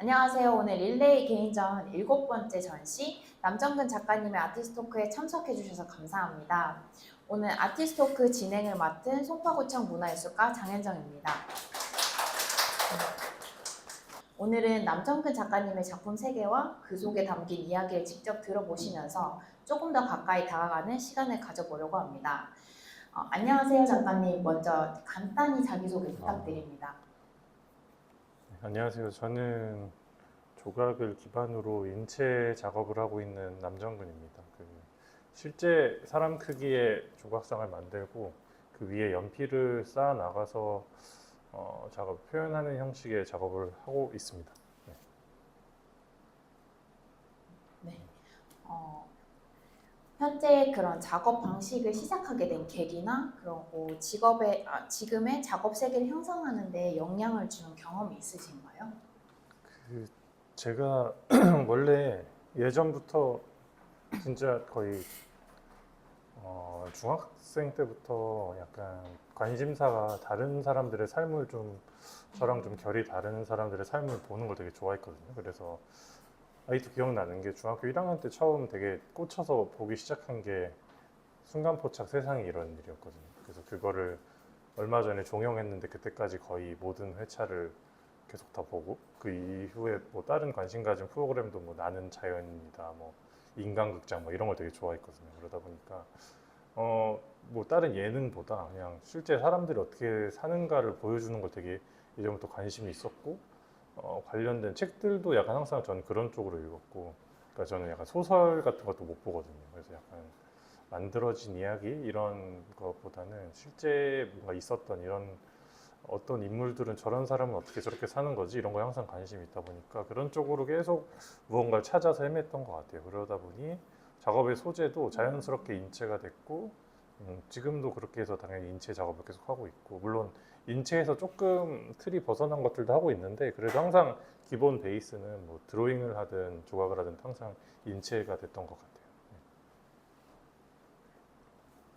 안녕하세요. 오늘 릴레이 개인전 7번째 전시 남정근 작가님의 아티스토크에 참석해 주셔서 감사합니다. 오늘 아티스토크 진행을 맡은 송파구청 문화예술가 장현정입니다. 오늘은 남정근 작가님의 작품 세계와 그 속에 담긴 이야기를 직접 들어보시면서 조금 더 가까이 다가가는 시간을 가져보려고 합니다. 안녕하세요, 작가님. 먼저 간단히 자기소개 부탁드립니다. 안녕하세요. 저는 조각을 기반으로 인체 작업을 하고 있는 남정근입니다. 실제 사람 크기의 조각상을 만들고 그 위에 연필을 쌓아 나가서 작업 표현하는 형식의 작업을 하고 있습니다. 네. 현재 그런 작업 방식을 시작하게 된 계기나 그리고 지금의 작업 세계를 형성하는 데 영향을 주는 경험이 있으신가요? 제가 원래 예전부터 진짜 거의 중학생 때부터 약간 관심사가 다른 사람들의 삶을 좀 저랑 좀 결이 다른 사람들의 삶을 보는 걸 되게 좋아했거든요. 그래서 아직도 기억나는 게 중학교 1학년 때 처음 되게 꽂혀서 보기 시작한 게 순간포착 세상에 이런 일이었거든요. 그래서 그거를 얼마 전에 종영했는데 그때까지 거의 모든 회차를 계속 다 보고 그 이후에 뭐 다른 관심 가진 프로그램도 뭐 나는 자연이다 뭐 인간극장 뭐 이런 걸 되게 좋아했거든요. 그러다 보니까 뭐 다른 예능보다 그냥 실제 사람들이 어떻게 사는가를 보여주는 걸 되게 예전부터 관심이 있었고 관련된 책들도 약간 항상 저는 그런 쪽으로 읽었고 그러니까 저는 약간 소설 같은 것도 못 보거든요. 그래서 약간 만들어진 이야기 이런 것보다는 실제 뭔가 있었던 이런 어떤 인물들은 저런 사람은 어떻게 저렇게 사는 거지 이런 거에 항상 관심이 있다 보니까 그런 쪽으로 계속 무언가를 찾아서 헤맸던 것 같아요. 그러다 보니 작업의 소재도 자연스럽게 인체가 됐고 지금도 그렇게 해서 당연히 인체 작업을 계속 하고 있고 물론 인체에서 조금 틀이 벗어난 것들도 하고 있는데 그래도 항상 기본 베이스는 뭐 드로잉을 하든 조각을 하든 항상 인체가 됐던 것 같아요.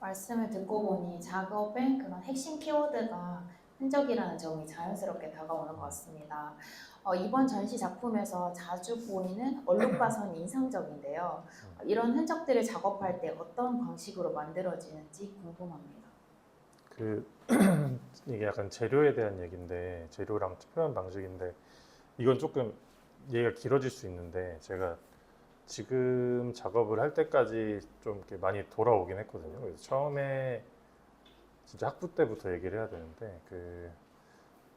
말씀을 듣고 보니 작업의 그런 핵심 키워드가 흔적이라는 점이 자연스럽게 다가오는 것 같습니다. 이번 전시 작품에서 자주 보이는 얼룩가선이 인상적인데요. 이런 흔적들을 작업할 때 어떤 방식으로 만들어지는지 궁금합니다. 그 이게 약간 재료에 대한 얘기인데 재료랑 표현 방식인데 이건 조금 얘기가 길어질 수 있는데 제가 지금 작업을 할 때까지 좀 이렇게 많이 돌아오긴 했거든요. 그래서 처음에 진짜 학부 때부터 얘기를 해야 되는데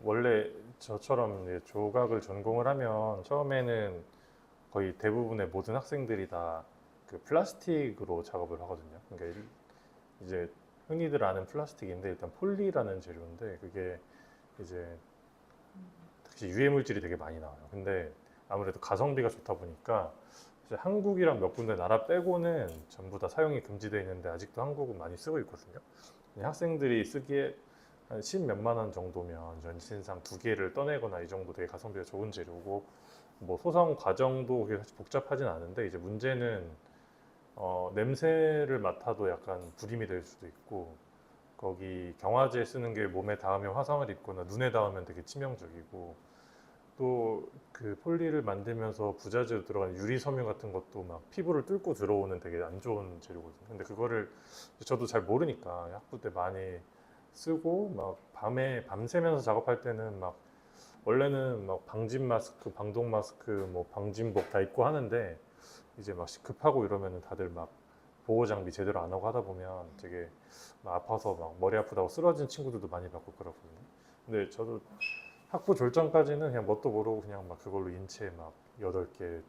원래 저처럼 이제 조각을 전공을 하면 처음에는 거의 대부분의 모든 학생들이 다 그 플라스틱으로 작업을 하거든요. 그러니까 이제 흔히들 아는 플라스틱인데 일단 폴리라는 재료인데 그게 이제 특히 유해 물질이 되게 많이 나와요. 근데 아무래도 가성비가 좋다 보니까 이제 한국이랑 몇 군데 나라 빼고는 전부 다 사용이 금지되어 있는데 아직도 한국은 많이 쓰고 있거든요. 학생들이 쓰기에 한 10 몇만 원 정도면 전신상 두 개를 떠내거나 이 정도 되게 가성비가 좋은 재료고 뭐 소성 과정도 그렇게 복잡하진 않은데 이제 문제는 냄새를 맡아도 약간 불임이 될 수도 있고 거기 경화제 쓰는 게 몸에 닿으면 화상을 입거나 눈에 닿으면 되게 치명적이고 또 그 폴리를 만들면서 부자재로 들어간 유리 섬유 같은 것도 막 피부를 뚫고 들어오는 되게 안 좋은 재료거든요. 근데 그거를 저도 잘 모르니까 학부 때 많이 쓰고 막 밤에 밤새면서 작업할 때는 막 원래는 막 방진 마스크, 방독 마스크, 뭐 방진복 다 입고 하는데 이제 막 급하고 이러면은 다들 막 보호 장비 제대로 안 하고 하다 보면 되게 막 아파서 막 머리 아프다고 쓰러진 친구들도 많이 봤고 그렇거든요. 근데 저도 학부 졸전까지는 그냥 뭣도 모르고 그냥 막 그걸로 인체 막 8개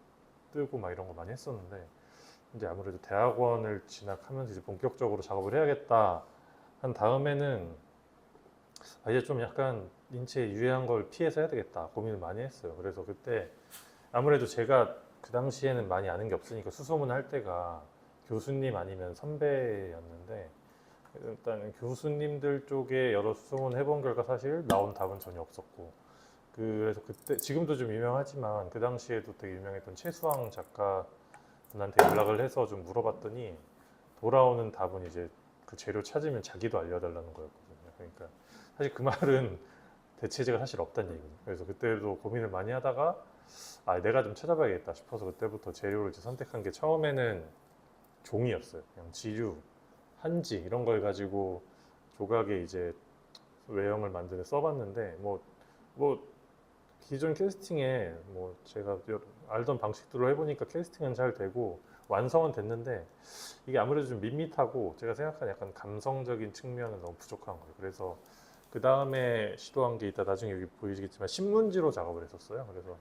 뜨고 막 이런 거 많이 했었는데 이제 아무래도 대학원을 진학하면서 이제 본격적으로 작업을 해야겠다 한 다음에는 이제 좀 약간 인체에 유해한 걸 피해서 해야 되겠다 고민을 많이 했어요. 그래서 그때 아무래도 제가 그 당시에는 많이 아는 게 없으니까 수소문 할 때가 교수님 아니면 선배였는데 일단 교수님들 쪽에 여러 수소문 해본 결과 사실 나온 답은 전혀 없었고 그래서 그때 지금도 좀 유명하지만 그 당시에도 되게 유명했던 최수황 작가분한테 연락을 해서 좀 물어봤더니 돌아오는 답은 이제 그 재료 찾으면 자기도 알려달라는 거였거든요. 그러니까 사실 그 말은 대체제가 사실 없다는 얘기예요. 그래서 그때도 고민을 많이 하다가 내가 좀 찾아봐야겠다 싶어서 그때부터 재료를 이제 선택한 게 처음에는 종이였어요. 그냥 지류, 한지 이런 걸 가지고 조각에 이제 외형을 만드는 써봤는데 뭐 기존 캐스팅에 뭐 제가 알던 방식대로 해보니까 캐스팅은 잘 되고 완성은 됐는데 이게 아무래도 좀 밋밋하고 제가 생각한 약간 감성적인 측면은 너무 부족한 거예요. 그래서 그 다음에 시도한 게 이따 나중에 여기 보이시겠지만 신문지로 작업을 했었어요. 그래서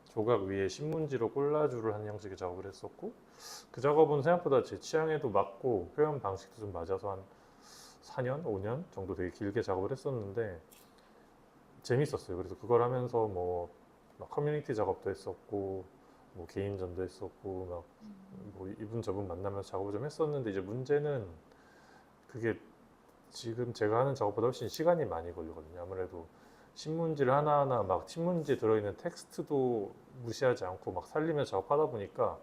조각 위에 신문지로 콜라주를 하는 형식의 작업을 했었고 그 작업은 생각보다 제 취향에도 맞고 표현 방식도 좀 맞아서 한 4년, 5년 정도 되게 길게 작업을 했었는데 재밌었어요. 그래서 그걸 하면서 막 커뮤니티 작업도 했었고 뭐 개인전도 했었고 막 뭐 이분 저분 만나면서 작업을 좀 했었는데 이제 문제는 그게 지금 제가 하는 작업보다 훨씬 시간이 많이 걸리거든요. 아무래도 신문지를 하나하나 막 신문지에 들어있는 텍스트도 무시하지 않고 막 살리면서 작업하다 보니까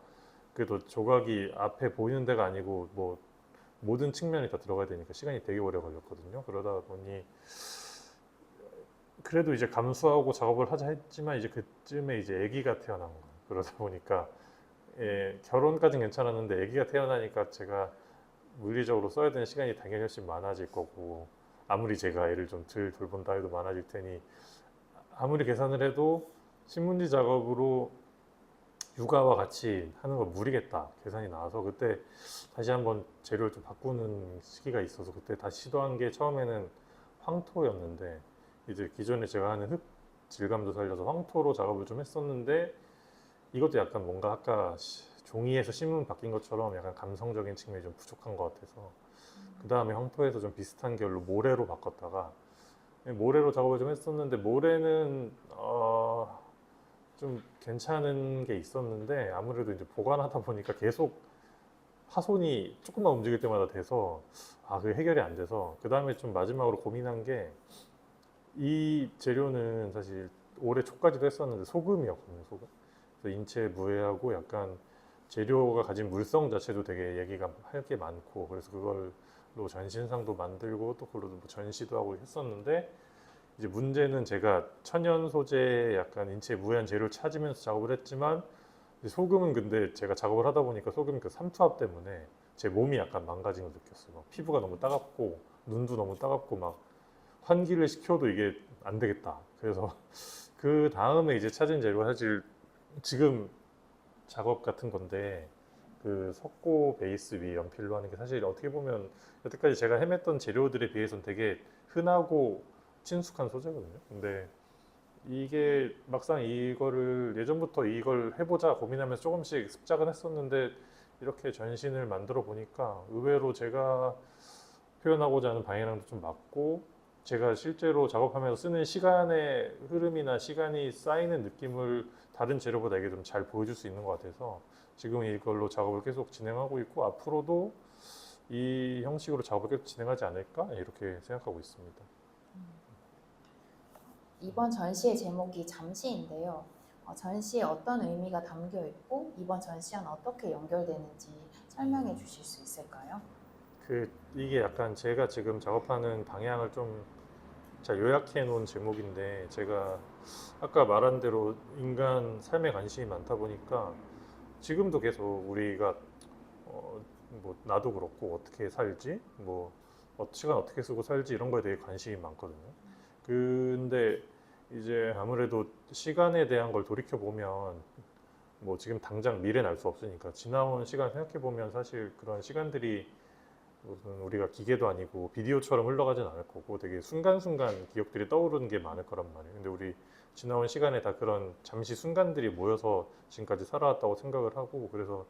그래도 조각이 앞에 보이는 데가 아니고 뭐 모든 측면이 다 들어가야 되니까 시간이 되게 오래 걸렸거든요. 그러다 보니 그래도 이제 감수하고 작업을 하자 했지만 이제 그쯤에 이제 아기가 태어난 거예요. 그러다 보니까 결혼까지는 괜찮았는데 아기가 태어나니까 제가 물리적으로 써야 되는 시간이 당연히 훨씬 많아질 거고 아무리 제가 애를 좀 덜 돌본다 해도 많아질 테니 아무리 계산을 해도 신문지 작업으로 육아와 같이 하는 건 무리겠다 계산이 나와서 그때 다시 한번 재료를 좀 바꾸는 시기가 있어서 그때 다시 시도한 게 처음에는 황토였는데 이제 기존에 제가 하는 흙 질감도 살려서 황토로 작업을 좀 했었는데 이것도 약간 뭔가 아까 종이에서 신문 바뀐 것처럼 약간 감성적인 측면이 좀 부족한 것 같아서 그 다음에 황토에서 좀 비슷한 결로 모래로 바꿨다가 모래로 작업을 좀 했었는데 모래는 좀 괜찮은 게 있었는데 아무래도 이제 보관하다 보니까 계속 파손이 조금만 움직일 때마다 돼서 그게 해결이 안 돼서 그 다음에 좀 마지막으로 고민한 게 이 재료는 사실 올해 초까지도 했었는데 소금이었거든요. 소금. 그래서 인체에 무해하고 약간 재료가 가진 물성 자체도 되게 얘기가 할 게 많고 그래서 그걸로 전신상도 만들고 또 그걸로 뭐 전시도 하고 했었는데 이제 문제는 제가 천연 소재 약간 인체에 무해한 재료를 찾으면서 작업을 했지만 소금은 근데 제가 작업을 하다 보니까 소금 그 삼투압 때문에 제 몸이 약간 망가진 걸 느꼈어요. 막 피부가 너무 따갑고 눈도 너무 따갑고 막 환기를 시켜도 이게 안 되겠다. 그래서 그 다음에 이제 찾은 재료가 사실 지금 작업 같은 건데 그 석고 베이스 위 연필로 하는 게 사실 어떻게 보면 여태까지 제가 헤맸던 재료들에 비해서는 되게 흔하고 친숙한 소재거든요. 근데 이게 막상 이거를 예전부터 이걸 해보자 고민하면서 조금씩 습작은 했었는데 이렇게 전신을 만들어 보니까 의외로 제가 표현하고자 하는 방향랑도 좀 맞고 제가 실제로 작업하면서 쓰는 시간의 흐름이나 시간이 쌓이는 느낌을 다른 재료보다 이게 좀 잘 보여줄 수 있는 것 같아서 지금 이걸로 작업을 계속 진행하고 있고 앞으로도 이 형식으로 작업을 계속 진행하지 않을까 이렇게 생각하고 있습니다. 이번 전시의 제목이 잠시인데요. 전시에 어떤 의미가 담겨 있고 이번 전시와는 어떻게 연결되는지 설명해 주실 수 있을까요? 이게 약간 제가 지금 작업하는 방향을 좀 잘 요약해 놓은 제목인데 제가 아까 말한 대로 인간 삶에 관심이 많다 보니까 지금도 계속 우리가 뭐 나도 그렇고 어떻게 살지 뭐 시간 어떻게 쓰고 살지 이런 거에 되게 관심이 많거든요. 근데 이제 아무래도 시간에 대한 걸 돌이켜 보면 뭐 지금 당장 미래는 알 수 없으니까 지나온 시간 생각해 보면 사실 그런 시간들이 무슨 우리가 기계도 아니고 비디오처럼 흘러가진 않을 거고 되게 순간순간 기억들이 떠오르는 게 많을 거란 말이에요. 근데 우리 지나온 시간에 다 그런 잠시 순간들이 모여서 지금까지 살아왔다고 생각을 하고 그래서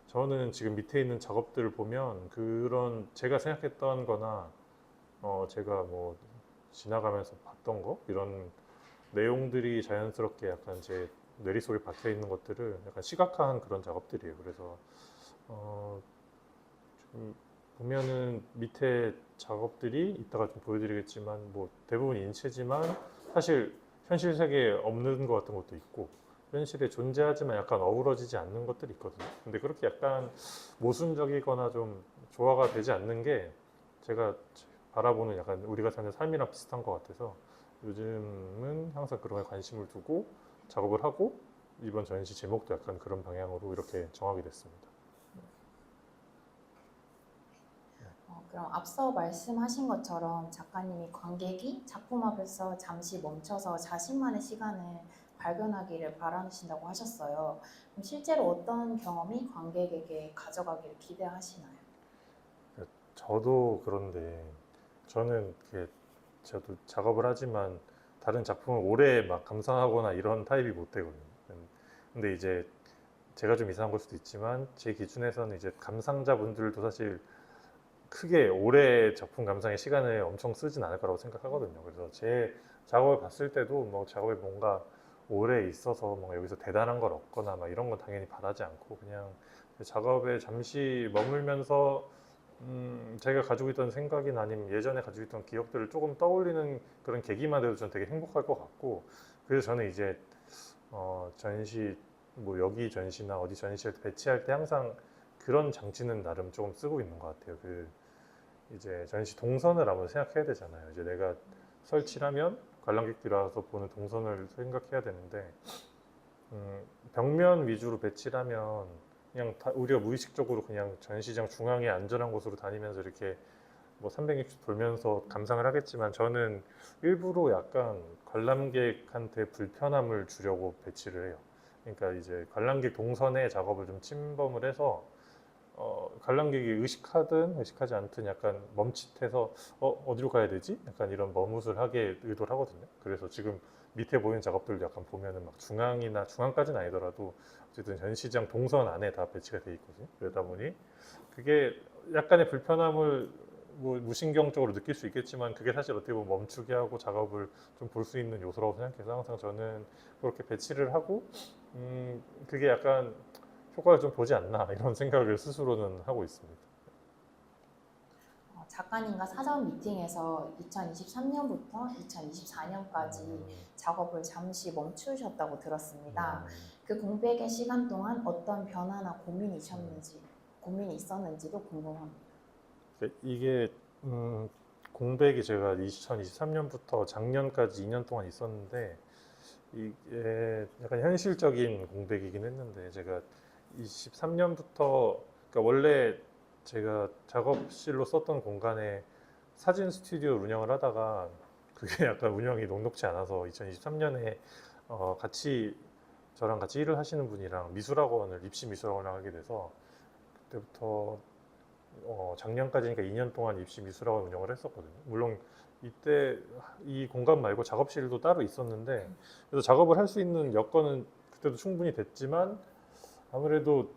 저는 지금 밑에 있는 작업들을 보면 그런 제가 생각했던 거나 제가 뭐 지나가면서 봤던 거 이런 내용들이 자연스럽게 약간 제 뇌리 속에 박혀 있는 것들을 약간 시각화한 그런 작업들이에요. 그래서 좀 보면은 밑에 작업들이 이따가 좀 보여드리겠지만 뭐 대부분 인체지만 사실 현실 세계에 없는 것 같은 것도 있고 현실에 존재하지만 약간 어우러지지 않는 것들이 있거든요. 근데 그렇게 약간 모순적이거나 좀 조화가 되지 않는 게 제가 바라보는 약간 우리가 사는 삶이랑 비슷한 것 같아서 요즘은 항상 그런 거에 관심을 두고 작업을 하고 이번 전시 제목도 약간 그런 방향으로 이렇게 정하게 됐습니다. 그럼 앞서 말씀하신 것처럼 작가님이 관객이 작품 앞에서 잠시 멈춰서 자신만의 시간을 발견하기를 바라신다고 하셨어요. 그럼 실제로 어떤 경험이 관객에게 가져가기를 기대하시나요? 그런데 저는 저도 작업을 하지만 다른 작품을 오래 막 감상하거나 이런 타입이 못 되거든요. 근데 이제 제가 좀 이상한 걸 수도 있지만 제 기준에서는 이제 감상자분들도 사실 크게 오래 작품 감상에 시간을 엄청 쓰진 않을 거라고 생각하거든요. 그래서 제 작업을 봤을 때도 뭐 작업에 뭔가 오래 있어서 뭔가 여기서 대단한 걸 얻거나 막 이런 건 당연히 바라지 않고 그냥 작업에 잠시 머물면서 제가 가지고 있던 생각이나 아니면 예전에 가지고 있던 기억들을 조금 떠올리는 그런 계기만 돼도 전 되게 행복할 것 같고 그래서 저는 이제 전시 뭐 여기 전시나 어디 전시를 배치할 때 항상 그런 장치는 나름 조금 쓰고 있는 것 같아요. 이제 전시 동선을 한번 생각해야 되잖아요. 이제 내가 설치를 하면 관람객들이 와서 보는 동선을 생각해야 되는데 벽면 위주로 배치를 하면 그냥 우리가 무의식적으로 그냥 전시장 중앙에 안전한 곳으로 다니면서 이렇게 뭐 360 돌면서 감상을 하겠지만 저는 일부러 약간 관람객한테 불편함을 주려고 배치를 해요. 그러니까 이제 관람객 동선에 작업을 좀 침범을 해서 관람객이 의식하든 의식하지 않든 약간 멈칫해서 어디로 가야 되지? 약간 이런 머뭇을 하게 의도를 하거든요. 그래서 지금 밑에 보이는 작업들도 약간 보면은 막 중앙까지는 아니더라도 어쨌든 전시장 동선 안에 다 배치가 돼 있거든요. 그러다 보니 그게 약간의 불편함을 뭐 무신경적으로 느낄 수 있겠지만 그게 사실 어떻게 보면 멈추게 하고 작업을 좀 볼 수 있는 요소라고 생각해서 항상 저는 그렇게 배치를 하고 그게 약간 효과를 좀 보지 않나 이런 생각을 스스로는 하고 있습니다. 작가님과 사전 미팅에서 2023년부터 2024년까지 작업을 잠시 멈추셨다고 들었습니다. 그 공백의 시간 동안 어떤 변화나 고민이 있었는지도 궁금합니다. 이게 공백이 제가 2023년부터 작년까지 2년 동안 있었는데 이게 약간 현실적인 공백이긴 했는데 제가 23년부터 그러니까 원래 제가 작업실로 썼던 공간에 사진 스튜디오 운영을 하다가 그게 약간 운영이 녹록지 않아서 2023년에 저랑 같이 일을 하시는 분이랑 입시 미술학원을 하게 돼서 그때부터 작년까지니까 2년 동안 입시 미술학원 운영을 했었거든요. 물론 이때 이 공간 말고 작업실도 따로 있었는데 그래서 작업을 할 수 있는 여건은 그때도 충분히 됐지만 아무래도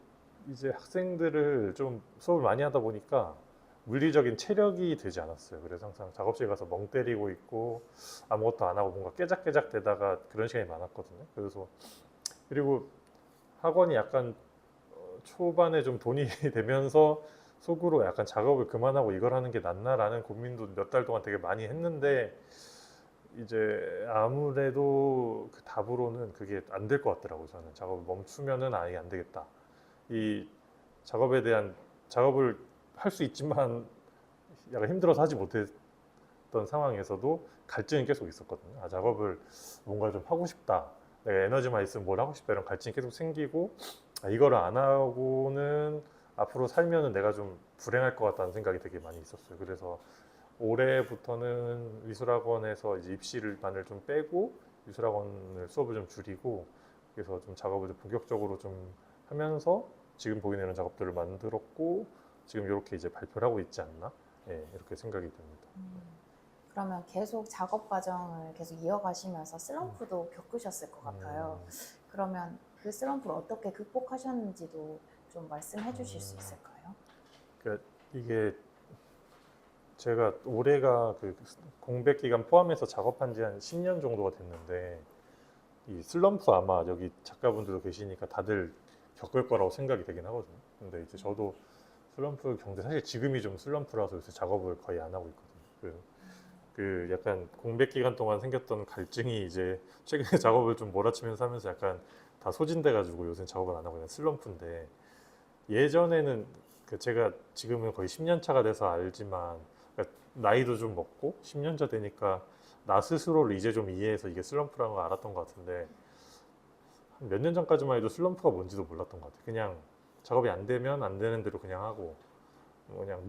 이제 학생들을 좀 수업을 많이 하다 보니까 물리적인 체력이 되지 않았어요. 그래서 항상 작업실 가서 멍 때리고 있고 아무것도 안 하고 뭔가 깨작깨작 되다가 그런 시간이 많았거든요. 그리고 학원이 약간 초반에 좀 돈이 되면서 속으로 약간 작업을 그만하고 이걸 하는 게 낫나라는 고민도 몇 달 동안 되게 많이 했는데 이제 아무래도 그 답으로는 그게 안 될 것 같더라고요. 저는 작업을 멈추면은 아예 안 되겠다. 이 작업을 할 수 있지만 약간 힘들어서 하지 못했던 상황에서도 갈증이 계속 있었거든요. 작업을 뭔가 좀 하고 싶다. 내가 에너지만 있으면 뭘 하고 싶다 이런 갈증이 계속 생기고 이거를 안 하고는 앞으로 살면은 내가 좀 불행할 것 같다는 생각이 되게 많이 있었어요. 그래서 올해부터는 미술학원에서 이제 입시반을 좀 빼고 미술학원을 수업을 좀 줄이고 그래서 좀 작업을 좀 본격적으로 좀 하면서 지금 보이는 이런 작업들을 만들었고 지금 이렇게 이제 발표를 하고 있지 않나? 예, 이렇게 생각이 듭니다. 그러면 계속 작업 과정을 계속 이어가시면서 슬럼프도 겪으셨을 것 같아요. 그러면 그 슬럼프를 어떻게 극복하셨는지도 좀 말씀해 주실 수 있을까요? 그러니까 이게 제가 올해가 그 공백 기간 포함해서 작업한 지 한 10년 정도가 됐는데 이 슬럼프 아마 여기 작가분들도 계시니까 다들 겪을 거라고 생각이 되긴 하거든요. 근데 이제 저도 슬럼프 겪는데 사실 지금이 좀 슬럼프라서 요새 작업을 거의 안 하고 있거든요. 그 약간 공백 기간 동안 생겼던 갈증이 이제 최근에 작업을 좀 몰아치면서 하면서 약간 다 소진돼 가지고 요새 작업을 안 하고 그냥 슬럼프인데 예전에는 제가 지금은 거의 10년 차가 돼서 알지만 그러니까 나이도 좀 먹고 10년 차 되니까 나 스스로를 이제 좀 이해해서 이게 슬럼프라는 걸 알았던 것 같은데 몇 년 전까지만 해도 슬럼프가 뭔지도 몰랐던 것 같아요. 그냥 작업이 안 되면 안 되는 대로 그냥 하고 뭐 그냥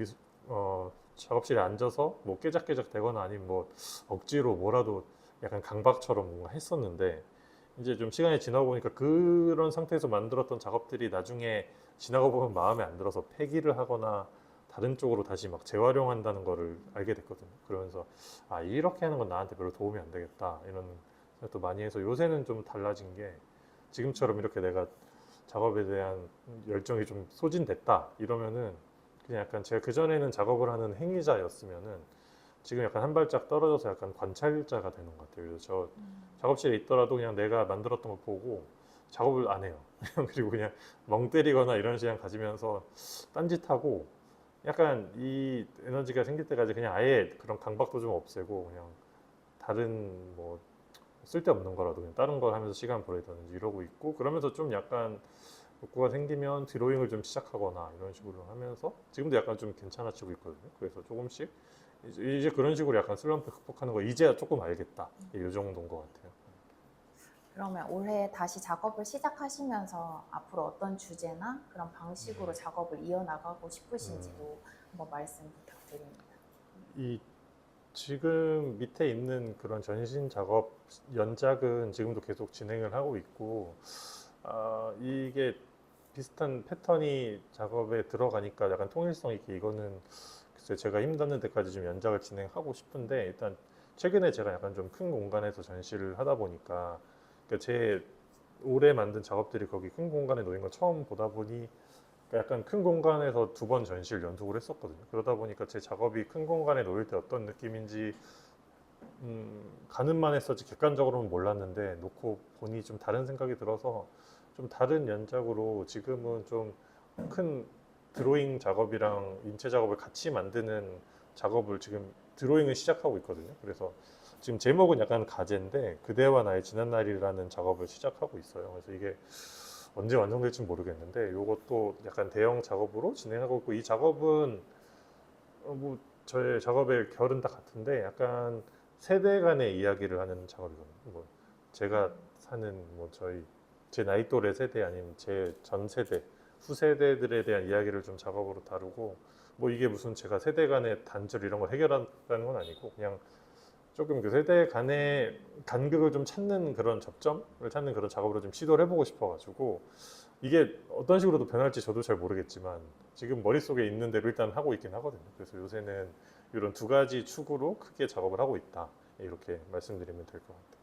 작업실에 앉아서 뭐 깨작깨작 되거나 아니면 뭐 억지로 뭐라도 약간 강박처럼 뭔가 했었는데 이제 좀 시간이 지나고 보니까 그런 상태에서 만들었던 작업들이 나중에 지나고 보면 마음에 안 들어서 폐기를 하거나 다른 쪽으로 다시 막 재활용한다는 거를 알게 됐거든요. 그러면서 아, 이렇게 하는 건 나한테 별로 도움이 안 되겠다 이런 생각도 많이 해서 요새는 좀 달라진 게 지금처럼 이렇게 내가 작업에 대한 열정이 좀 소진됐다 이러면은 그냥 약간 제가 그전에는 작업을 하는 행위자였으면은 지금 약간 한 발짝 떨어져서 약간 관찰자가 되는 것 같아요. 그래서 저 작업실에 있더라도 그냥 내가 만들었던 걸 보고 작업을 안 해요. 그리고 그냥 멍 때리거나 이런 시간 가지면서 딴짓하고 약간 이 에너지가 생길 때까지 그냥 아예 그런 강박도 좀 없애고 그냥 다른 뭐 쓸데없는 거라도 그냥 다른 걸 하면서 시간 보내든지 이러고 있고 그러면서 좀 약간 욕구가 생기면 드로잉을 좀 시작하거나 이런 식으로 하면서 지금도 약간 좀 괜찮아지고 있거든요. 그래서 조금씩 이제 그런 식으로 약간 슬럼프 극복하는 거 이제야 조금 알겠다. 이 정도인 것 같아요. 그러면 올해 다시 작업을 시작하시면서 앞으로 어떤 주제나 그런 방식으로 작업을 이어나가고 싶으신지도 한번 말씀 부탁드립니다. 이 지금 밑에 있는 그런 전신 작업 연작은 지금도 계속 진행을 하고 있고 이게 비슷한 패턴이 작업에 들어가니까 약간 통일성 있게 이거는 글쎄 제가 힘닿는 데까지 좀 연작을 진행하고 싶은데 일단 최근에 제가 약간 좀 큰 공간에서 전시를 하다 보니까 그러니까 제 올해 만든 작업들이 거기 큰 공간에 놓인 걸 처음 보다 보니 그러니까 약간 큰 공간에서 두 번 전시를 연속을 했었거든요. 그러다 보니까 제 작업이 큰 공간에 놓일 때 어떤 느낌인지 가늠만 했었지 객관적으로는 몰랐는데 놓고 보니 좀 다른 생각이 들어서 좀 다른 연작으로 지금은 좀 큰 드로잉 작업이랑 인체 작업을 같이 만드는 작업을 지금 드로잉을 시작하고 있거든요. 그래서 지금 제목은 약간 가제인데 그대와 나의 지난 날이라는 작업을 시작하고 있어요. 그래서 이게 언제 완성될지 모르겠는데 이것도 약간 대형 작업으로 진행하고 있고 이 작업은 뭐 저의 작업의 결은 다 같은데 약간 세대 간의 이야기를 하는 작업이거든요. 뭐 제가 사는 뭐 제 나이 또래 세대 아니면 제 전 세대 후세대들에 대한 이야기를 좀 작업으로 다루고 뭐 이게 무슨 제가 세대 간의 단절 이런 걸 해결한다는 건 아니고 그냥 조금 그 세대 간의 간극을 좀 찾는 그런 접점을 찾는 그런 작업으로 좀 시도를 해보고 싶어가지고 이게 어떤 식으로도 변할지 저도 잘 모르겠지만 지금 머릿속에 있는 대로 일단 하고 있긴 하거든요. 그래서 요새는 이런 두 가지 축으로 크게 작업을 하고 있다. 이렇게 말씀드리면 될 것 같아요.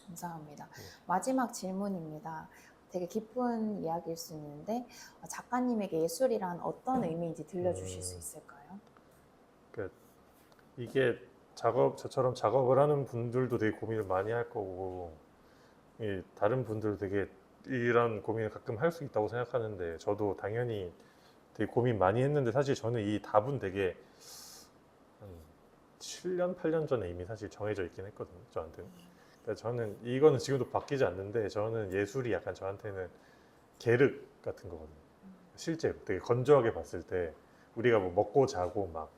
감사합니다. 마지막 질문입니다. 되게 깊은 이야기일 수 있는데 작가님에게 예술이란 어떤 의미인지 들려주실 수 있을까요? 그러니까 이게 저처럼 작업을 하는 분들도 되게 고민을 많이 할 거고 다른 분들도 되게 이런 고민을 가끔 할 수 있다고 생각하는데 저도 당연히 되게 고민 많이 했는데 사실 저는 이 답은 되게 한 7년, 8년 전에 이미 사실 정해져 있긴 했거든요. 저한테는. 그러니까 저는 이거는 지금도 바뀌지 않는데 저는 예술이 약간 저한테는 계륵 같은 거거든요. 실제로 되게 건조하게 봤을 때 우리가 뭐 먹고 자고 막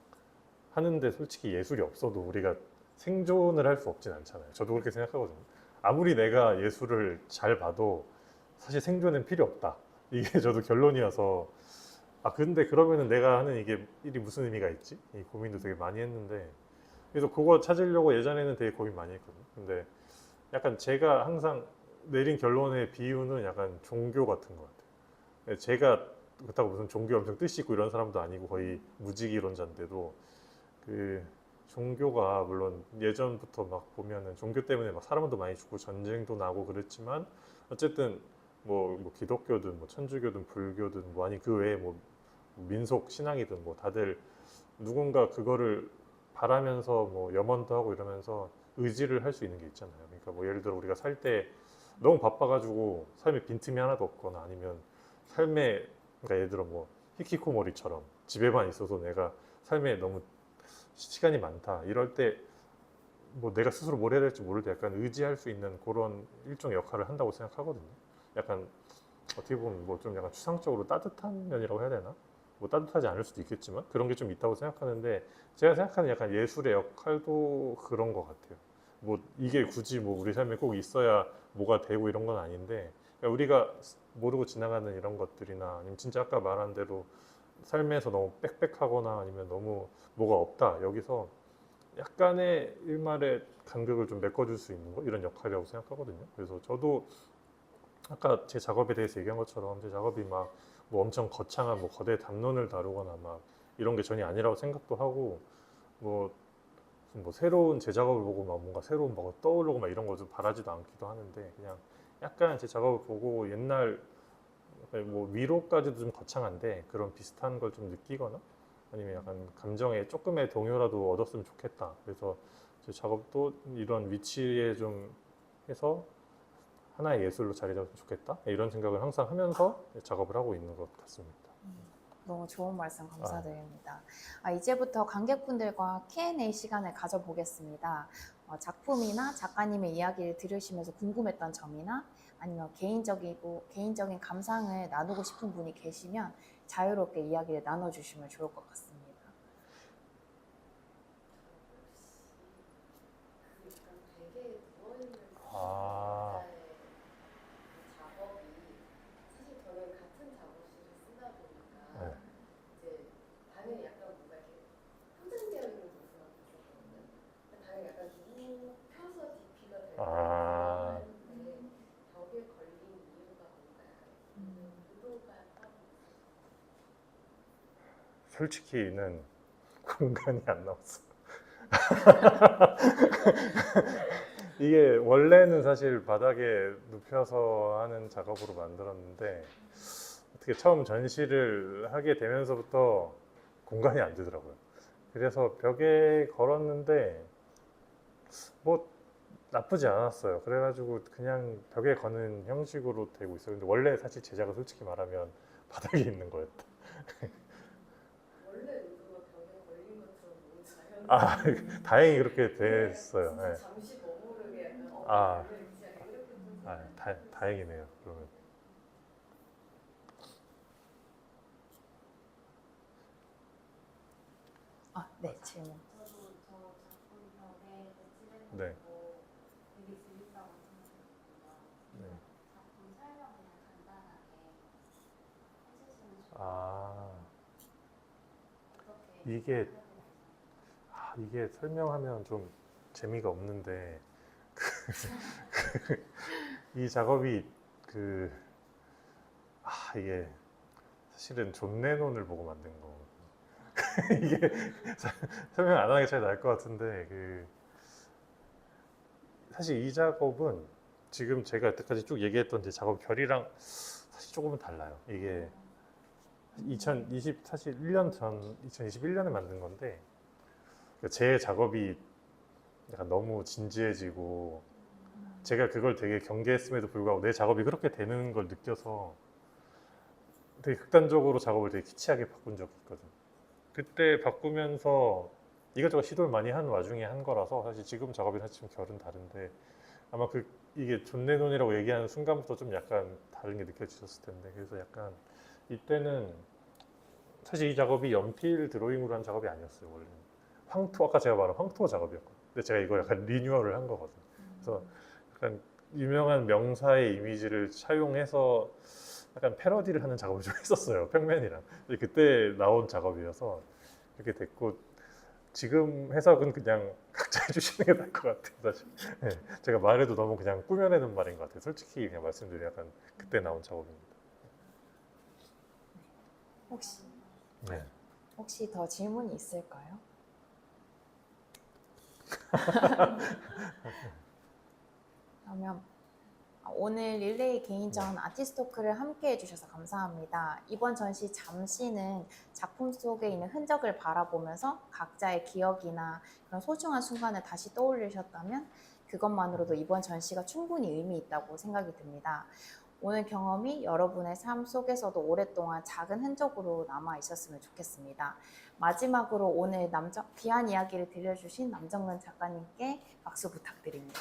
하는데 솔직히 예술이 없어도 우리가 생존을 할 수 없진 않잖아요. 저도 그렇게 생각하거든요. 아무리 내가 예술을 잘 봐도 사실 생존엔 필요 없다. 이게 저도 결론이어서 근데 그러면은 내가 하는 이게 일이 무슨 의미가 있지? 이 고민도 되게 많이 했는데 그래서 그거 찾으려고 예전에는 되게 고민 많이 했거든요. 근데 약간 제가 항상 내린 결론의 비유는 약간 종교 같은 것 같아요. 제가 그렇다고 무슨 종교 엄청 뜻이 있고 이런 사람도 아니고 거의 무지기론자인데도 그 종교가 물론 예전부터 막 보면은 종교 때문에 막 사람도 많이 죽고 전쟁도 나고 그랬지만 어쨌든 뭐 기독교든 뭐 천주교든 불교든 뭐 아니 그 외에 뭐 민속 신앙이든 뭐 다들 누군가 그거를 바라면서 뭐 염원도 하고 이러면서 의지를 할 수 있는 게 있잖아요. 그러니까 뭐 예를 들어 우리가 살 때 너무 바빠가지고 삶에 빈틈이 하나도 없거나 아니면 삶에 그러니까 예를 들어 뭐 히키코모리처럼 집에만 있어서 내가 삶에 너무 시간이 많다 이럴 때 뭐 내가 스스로 뭘 해야 될지 모를 때 약간 의지할 수 있는 그런 일종의 역할을 한다고 생각하거든요. 약간 어떻게 보면 뭐 좀 약간 추상적으로 따뜻한 면이라고 해야 되나? 뭐 따뜻하지 않을 수도 있겠지만 그런 게 좀 있다고 생각하는데 제가 생각하는 약간 예술의 역할도 그런 것 같아요. 뭐 이게 굳이 뭐 우리 삶에 꼭 있어야 뭐가 되고 이런 건 아닌데 그러니까 우리가 모르고 지나가는 이런 것들이나 아니면 진짜 아까 말한 대로 삶에서 너무 빽빽하거나 아니면 너무 뭐가 없다 여기서 약간의 일말의 간격을 좀 메꿔줄 수 있는 거 이런 역할이라고 생각하거든요. 그래서 저도 아까 제 작업에 대해서 얘기한 것처럼 제 작업이 막 뭐 엄청 거창한 뭐 거대 담론을 다루거나 막 이런 게 전혀 아니라고 생각도 하고 뭐, 뭐 새로운 제 작업을 보고 막 뭔가 새로운 뭐가 떠오르고 막 이런 거 좀 바라지도 않기도 하는데 그냥 약간 제 작업을 보고 옛날 뭐 위로까지도 좀 거창한데 그런 비슷한 걸 좀 느끼거나 아니면 약간 감정에 조금의 동요라도 얻었으면 좋겠다. 그래서 제 작업도 이런 위치에 좀 해서 하나의 예술로 자리 잡으면 좋겠다. 이런 생각을 항상 하면서 작업을 하고 있는 것 같습니다. 너무 좋은 말씀 감사드립니다. 이제부터 관객분들과 Q&A 시간을 가져보겠습니다. 작품이나 작가님의 이야기를 들으시면서 궁금했던 점이나 아니면 개인적인 감상을 나누고 싶은 분이 계시면 자유롭게 이야기를 나눠주시면 좋을 것 같습니다. 아, 작업이 사실 저는 같은 작업실을 쓰다 보니까 네. 이제 당연히 약간 뭔가 이렇게 포장되어 있는 모습만 봤었거든요. 당연히 약간 눕혀서 DP가 될 아. 것 같은데 벽에 걸린 이유가 뭔가요? 의도가 따로 솔직히는 공간이 안 나왔어. 이게 원래는 사실 바닥에 눕혀서 하는 작업으로 만들었는데 어떻게 처음 전시를 하게 되면서부터 공간이 안 되더라고요. 그래서 벽에 걸었는데 뭐 나쁘지 않았어요. 그래가지고 그냥 벽에 거는 형식으로 되고 있어요. 근데 원래 사실 제작은 솔직히 말하면 바닥에 있는 거였다. 원래 의도가 벽에 걸린 것처럼 너무 자연스러워. 아, 다행히 그렇게 됐어요. 진짜 네. 잠시 머무르게 약간 아. 벽에 위치하게 이렇게 좀 다행이네요. 그러면. 네, 질문. 저도 저 작품 벽에 배치되는 네. 거 되게 재밌다고 생각했거든요. 네. 작품 설명 그냥 간단하게 해주시면 좋을 것 아, 같아요. 어떻게 이게 해야 되는지. 이게 설명하면 좀 재미가 없는데 이 작업이 이게 사실은 존 레논을 보고 만든 거. 이게 설명 안 하는 게 잘 나을 것 같은데 사실 이 작업은 지금 제가 여태까지 쭉 얘기했던 제 작업 결이랑 사실 조금은 달라요. 이게 2020 사실 1년 전 2021년에 만든 건데 제 작업이 약간 너무 진지해지고 제가 그걸 되게 경계했음에도 불구하고 내 작업이 그렇게 되는 걸 느껴서 되게 극단적으로 작업을 되게 키치하게 바꾼 적이 있거든. 그때 바꾸면서 이것저것 시도를 많이 한 와중에 한 거라서 사실 지금 작업이 사실 좀 결은 다른데 아마 이게 존 레논이라고 얘기하는 순간부터 좀 약간 다른 게 느껴지셨을 텐데 그래서 약간 이때는 사실 이 작업이 연필 드로잉으로 한 작업이 아니었어요. 원래 아까 제가 말한 황토 작업이었거든요. 근데 제가 이거 약간 리뉴얼을 한 거거든요. 그래서 약간 유명한 명사의 이미지를 차용해서 약간 패러디를 하는 작업을 좀 했었어요. 평면이랑. 그때 나온 작업이어서 이렇게 됐고 지금 해석은 그냥 각자 해주시는 게 나을 것 같아요. 사실 네, 제가 말해도 너무 그냥 꾸며내는 말인 것 같아요. 솔직히 그냥 말씀드리면 약간 그때 나온 작업입니다. 네. 혹시 더 질문이 있을까요? 그러면 오늘 릴레이 개인전 아티스트 토크를 함께 해주셔서 감사합니다. 이번 전시 잠시는 작품 속에 있는 흔적을 바라보면서 각자의 기억이나 그런 소중한 순간을 다시 떠올리셨다면 그것만으로도 이번 전시가 충분히 의미 있다고 생각이 듭니다. 오늘 경험이 여러분의 삶 속에서도 오랫동안 작은 흔적으로 남아 있었으면 좋겠습니다. 마지막으로 오늘 귀한 이야기를 들려주신 남정근 작가님께 박수 부탁드립니다.